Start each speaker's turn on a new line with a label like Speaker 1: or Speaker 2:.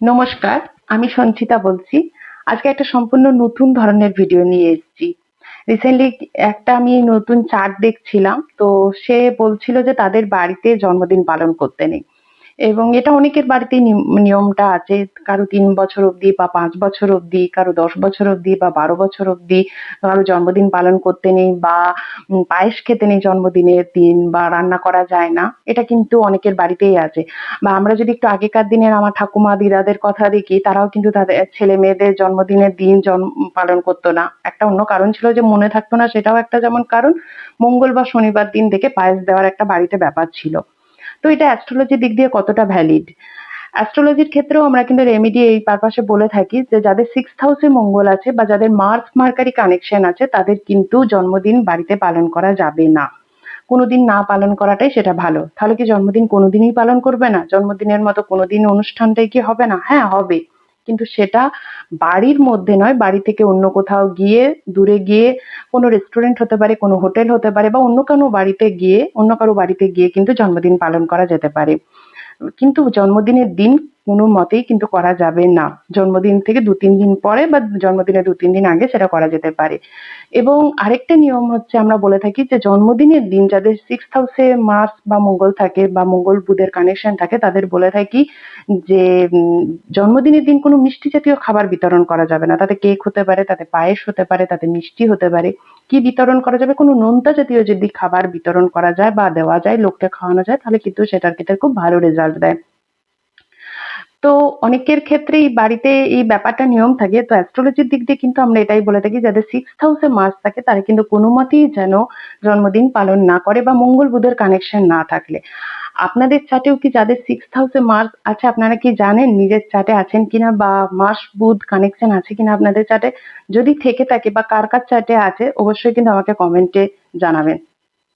Speaker 1: নমস্কার, আমি সঞ্চিতা বলছি। আজকে একটা সম্পূর্ণ নতুন ধরনের ভিডিও নিয়ে এসেছি। রিসেন্টলি একটা আমি নতুন চার্ট দেখছিলাম, তো সে বলছিল যে তাদের বাড়িতে জন্মদিন পালন করতে নেই। এবং এটা অনেকের বাড়িতেই নিয়মটা আছে। কারো ৩ বছর অবধি বা ৫ বছর অবধি, কারো ১০ বছর অবধি বা ১২ বছর অবধি কারো জন্মদিন পালন করতে নেই বা পায়েস খেতে নেই জন্মদিনের দিন বা রান্না করা যায় না। এটা কিন্তু অনেকের বাড়িতেই আছে। বা আমরা যদি একটু আগেকার দিনের আমার ঠাকুমা, দিদাদের কথা দেখি, তারাও কিন্তু তাদের ছেলে-মেয়েদের জন্মদিনের দিন পালন করতো না। একটা অন্য কারণ ছিল যে মনে থাকতো না, সেটাও একটা যেমন কারণ। মঙ্গল বা শনিবার দিন দেখে পায়েস দেওয়ার একটা বাড়িতে ব্যাপার ছিল। তো এটা অ্যাস্ট্রোলজির দিক দিয়ে কতটা ভ্যালিড? অ্যাস্ট্রোলজির ক্ষেত্রেও আমরা কিন্তু রেমেডি এই পারপাসে বলে থাকি যে যাদের 6th হাউসে মঙ্গল আছে বা যাদের মার্স মার্কারি কানেকশন আছে তাদের কিন্তু জন্মদিন বাড়িতে পালন করা যাবে না। কোনোদিন না পালন করাটাই সেটা ভালো। তাহলে কি জন্মদিন কোনোদিনই পালন করবে না? জন্মদিনের মতো কোনোদিন অনুষ্ঠানটাই কি হবে না? হ্যাঁ, হবে। কিন্তু সেটা বাড়ির মধ্যে নয়, বাড়ি থেকে অন্য কোথাও গিয়ে, দূরে গিয়ে, কোনো রেস্টুরেন্ট হতে পারে, কোনো হোটেল হতে পারে বা অন্য কারো বাড়িতে গিয়ে কিন্তু জন্মদিন পালন করা যেতে পারে। কিন্তু জন্মদিনের দিন কোনো মতেই কিন্তু করা যাবে না। জন্মদিন থেকে ২-৩ দিন পরে বা জন্মদিনের ২-৩ দিন আগে সেটা করা যেতে পারে। এবং আরেকটা নিয়ম হচ্ছে আমরা বলে থাকি যে জন্মদিনের দিন যাদের 6th হাউসে মার্স বা মঙ্গল থাকে বা মঙ্গল বুধের কানেকশন থাকে তাদের বলে থাকি যে জন্মদিনের দিন কোনো মিষ্টি জাতীয় খাবার বিতরণ করা যাবে না। তাতে কেক হতে পারে, তাতে পায়েস হতে পারে, তাতে মিষ্টি হতে পারে। কি বিতরণ করা যাবে? কোনো নোনতা জাতীয় যদি খাবার বিতরণ করা যায় বা দেওয়া যায়, লোককে খাওয়ানো যায়, তাহলে কিন্তু সেটার ক্ষেত্রে খুব ভালো রেজাল্ট দেয়। তো অনেকের ক্ষেত্রেই বাড়িতে এই ব্যাপারটা নিয়ম থাকে। তো অ্যাস্ট্রোলজির দিক দিয়ে কিন্তু আমরা এটাই বলে থাকি যাদের 6th হাউসে মার্স থাকে তারা কিন্তু কোনো মতেই যেন জন্মদিন পালন না করে বা মঙ্গল বুধের কানেকশন না থাকলে। আপনাদের চার্টেও কি যাদের 6th হাউসে মার্স আছে আপনারা কি জানেন নিজের চার্টে আছেন কিনা বা মার্স বুধ কানেকশন আছে কিনা আপনাদের চার্টে? যদি থেকে থাকে বা কার চার্টে আছে অবশ্যই কিন্তু আমাকে কমেন্টে জানাবেন।